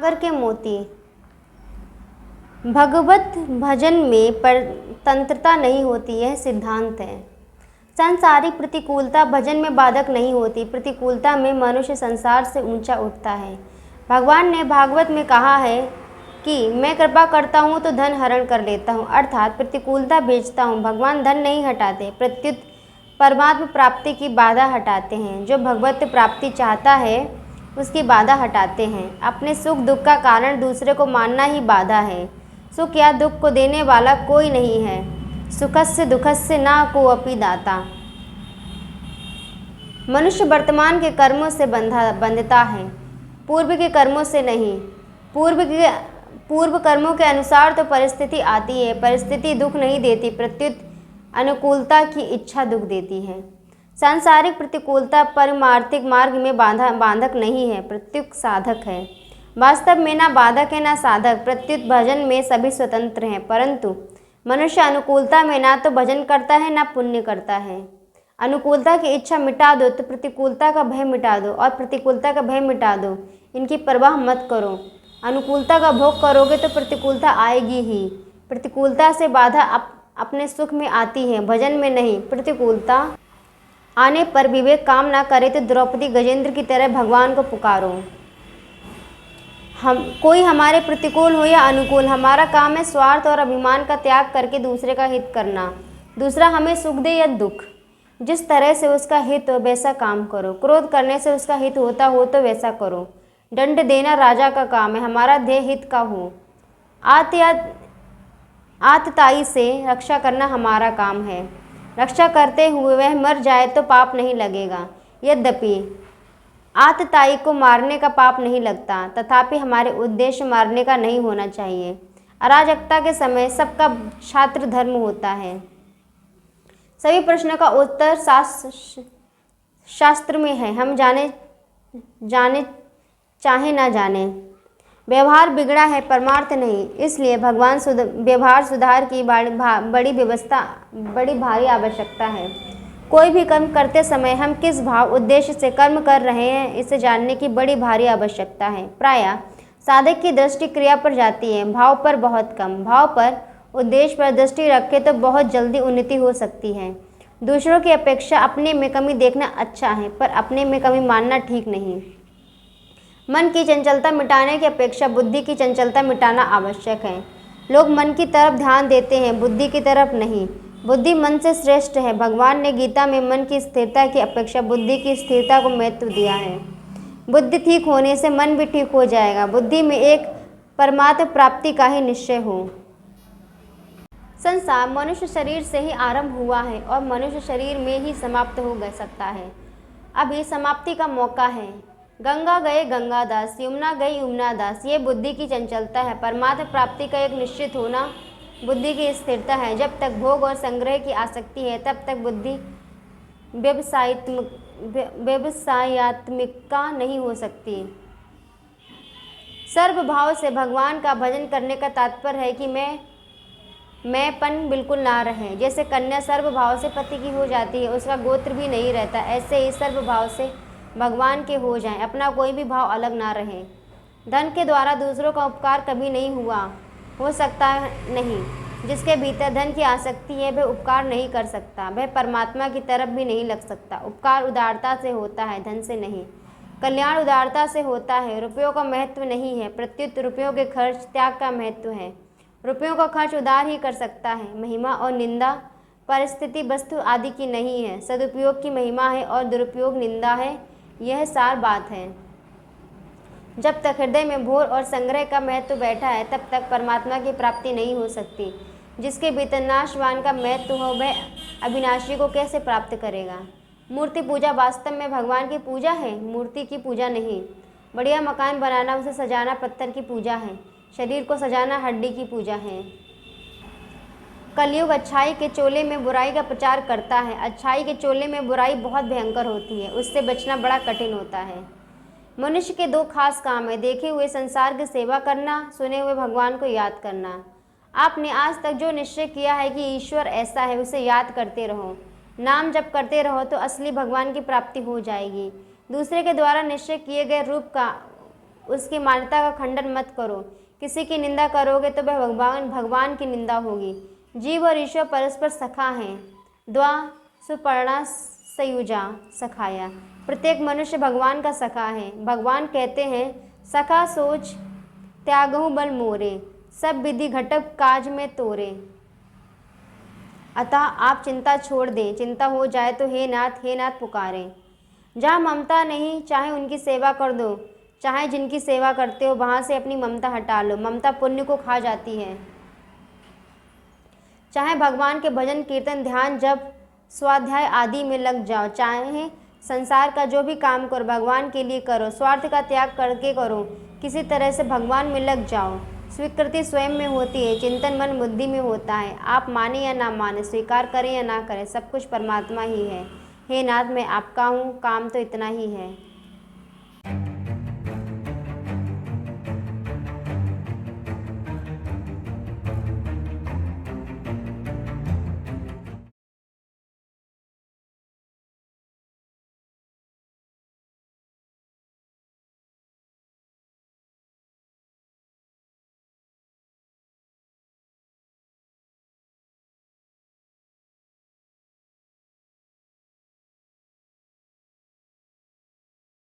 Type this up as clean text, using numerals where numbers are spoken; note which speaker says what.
Speaker 1: सागर के मोती। भगवत भजन में परतंत्रता नहीं होती, यह सिद्धांत है। सांसारिक प्रतिकूलता भजन में बाधक नहीं होती, प्रतिकूलता में मनुष्य संसार से ऊंचा उठता है। भगवान ने भागवत में कहा है कि मैं कृपा करता हूँ तो धन हरण कर लेता हूँ, अर्थात प्रतिकूलता भेजता हूँ। भगवान धन नहीं हटाते, प्रत्युत परमात्मा प्राप्ति की बाधा हटाते हैं। जो भगवत प्राप्ति चाहता है उसकी बाधा हटाते हैं। अपने सुख दुख का कारण दूसरे को मानना ही बाधा है। सुख या दुख को देने वाला कोई नहीं है। सुखस्य दुखस्य ना कोऽपि दाता। मनुष्य वर्तमान के कर्मों से बंधता है, पूर्व के कर्मों से नहीं। पूर्व कर्मों के अनुसार तो परिस्थिति आती है, परिस्थिति दुख नहीं देती, प्रत्युत अनुकूलता की इच्छा दुख देती है। सांसारिक प्रतिकूलता परमार्थिक मार्ग में बाधक नहीं है, प्रत्युत साधक है। वास्तव में ना बाधक है ना साधक, प्रत्युत भजन में सभी स्वतंत्र हैं। परंतु मनुष्य अनुकूलता में ना तो भजन करता है ना पुण्य करता है। अनुकूलता की इच्छा मिटा दो तो प्रतिकूलता का भय मिटा दो, और प्रतिकूलता का भय मिटा दो, इनकी परवाह मत करो। अनुकूलता का भोग करोगे तो प्रतिकूलता आएगी ही। प्रतिकूलता से बाधा अपने सुख में आती है, भजन में नहीं। प्रतिकूलता आने पर विवेक काम ना करे तो द्रौपदी गजेंद्र की तरह भगवान को पुकारो। कोई हमारे प्रतिकूल हो या अनुकूल, हमारा काम है स्वार्थ और अभिमान का त्याग करके दूसरे का हित करना। दूसरा हमें सुख दे या दुख, जिस तरह से उसका हित हो वैसा काम करो। क्रोध करने से उसका हित होता हो तो वैसा करो। दंड देना राजा का काम है, हमारा ध्येय हित का हो। आतताई से रक्षा करना हमारा काम है। रक्षा करते हुए वह मर जाए तो पाप नहीं लगेगा। यद्यपि आतताई को मारने का पाप नहीं लगता, तथापि हमारे उद्देश्य मारने का नहीं होना चाहिए। अराजकता के समय सबका छात्र धर्म होता है। सभी प्रश्नों का उत्तर शास्त्र में है, हम जाने चाहे ना जाने। व्यवहार बिगड़ा है, परमार्थ नहीं। इसलिए व्यवहार सुधार की बड़ी भारी आवश्यकता है। कोई भी कर्म करते समय हम किस भाव उद्देश्य से कर्म कर रहे हैं, इसे जानने की बड़ी भारी आवश्यकता है। प्रायः साधक की दृष्टि क्रिया पर जाती है, भाव पर बहुत कम। भाव पर उद्देश्य पर दृष्टि रखे तो बहुत जल्दी उन्नति हो सकती है। दूसरों की अपेक्षा अपने में कमी देखना अच्छा है, पर अपने में कमी मानना ठीक नहीं। मन की चंचलता मिटाने की अपेक्षा बुद्धि की चंचलता मिटाना आवश्यक है। लोग मन की तरफ ध्यान देते हैं, बुद्धि की तरफ नहीं। बुद्धि मन से श्रेष्ठ है। भगवान ने गीता में मन की स्थिरता की अपेक्षा बुद्धि की स्थिरता को महत्व दिया है। बुद्धि ठीक होने से मन भी ठीक हो जाएगा। बुद्धि में एक परमात्म प्राप्ति का ही निश्चय हो। संसार मनुष्य शरीर से ही आरंभ हुआ है और मनुष्य शरीर में ही समाप्त हो सकता है। अभी समाप्ति का मौका है। गंगा गए गंगादास, यमुना गई यमुनादास, ये बुद्धि की चंचलता है। परमात्म प्राप्ति का एक निश्चित होना बुद्धि की स्थिरता है। जब तक भोग और संग्रह की आसक्ति है तब तक बुद्धि व्यवसायत्मिका नहीं हो सकती। सर्वभाव से भगवान का भजन करने का तात्पर्य है कि मैंपन बिल्कुल ना रहे। जैसे कन्या सर्वभाव से पति की हो जाती है, उसका गोत्र भी नहीं रहता, ऐसे ही सर्वभाव से भगवान के हो जाएं, अपना कोई भी भाव अलग ना रहे। धन के द्वारा दूसरों का उपकार कभी नहीं हो सकता नहीं। जिसके भीतर धन की आसक्ति है वह उपकार नहीं कर सकता, वह परमात्मा की तरफ भी नहीं लग सकता। उपकार उदारता से होता है, धन से नहीं। कल्याण उदारता से होता है, रुपयों का महत्व नहीं है, प्रत्युत रुपयों के खर्च त्याग का महत्व है। रुपयों का खर्च उदार ही कर सकता है। महिमा और निंदा परिस्थिति वस्तु आदि की नहीं है, सदुपयोग की महिमा है और दुरुपयोग निंदा है। यह सार बात है। जब तक हृदय में भोर और संग्रह का महत्व बैठा है तब तक परमात्मा की प्राप्ति नहीं हो सकती। जिसके भीतर नाशवान का महत्व हो वह अविनाशी को कैसे प्राप्त करेगा। मूर्ति पूजा वास्तव में भगवान की पूजा है, मूर्ति की पूजा नहीं। बढ़िया मकान बनाना, उसे सजाना पत्थर की पूजा है, शरीर को सजाना हड्डी की पूजा है। कलयुग अच्छाई के चोले में बुराई का प्रचार करता है। अच्छाई के चोले में बुराई बहुत भयंकर होती है, उससे बचना बड़ा कठिन होता है। मनुष्य के दो खास काम है, देखे हुए संसार की सेवा करना, सुने हुए भगवान को याद करना। आपने आज तक जो निश्चय किया है कि ईश्वर ऐसा है, उसे याद करते रहो। नाम जप करते रहो तो असली भगवान की प्राप्ति हो जाएगी। दूसरे के द्वारा निश्चय किए गए रूप का उसकी मान्यता का खंडन मत करो। किसी की निंदा करोगे तो वह भगवान की निंदा होगी। जीव और ईश्वर परस्पर सखा हैं। द्वा सुपर्णा सयुजा सखाया। प्रत्येक मनुष्य भगवान का सखा है। भगवान कहते हैं, सखा सोच त्यागहु बल मोरे, सब विधि घटक काज में तोरे। अतः आप चिंता छोड़ दें। चिंता हो जाए तो हे नाथ पुकारें। जहाँ ममता नहीं, चाहे उनकी सेवा कर दो। चाहे जिनकी सेवा करते हो वहाँ से अपनी ममता हटा लो। ममता पुण्य को खा जाती है। चाहे भगवान के भजन कीर्तन ध्यान जप स्वाध्याय आदि में लग जाओ। चाहे संसार का जो भी काम करो भगवान के लिए करो। स्वार्थ का त्याग करके करो। किसी तरह से भगवान में लग जाओ। स्वीकृति स्वयं में होती है, चिंतन मन बुद्धि में होता है। आप माने या ना माने, स्वीकार करें या ना करें, सब कुछ परमात्मा ही है। हे नाथ, मैं आपका हूँ, काम तो इतना ही है।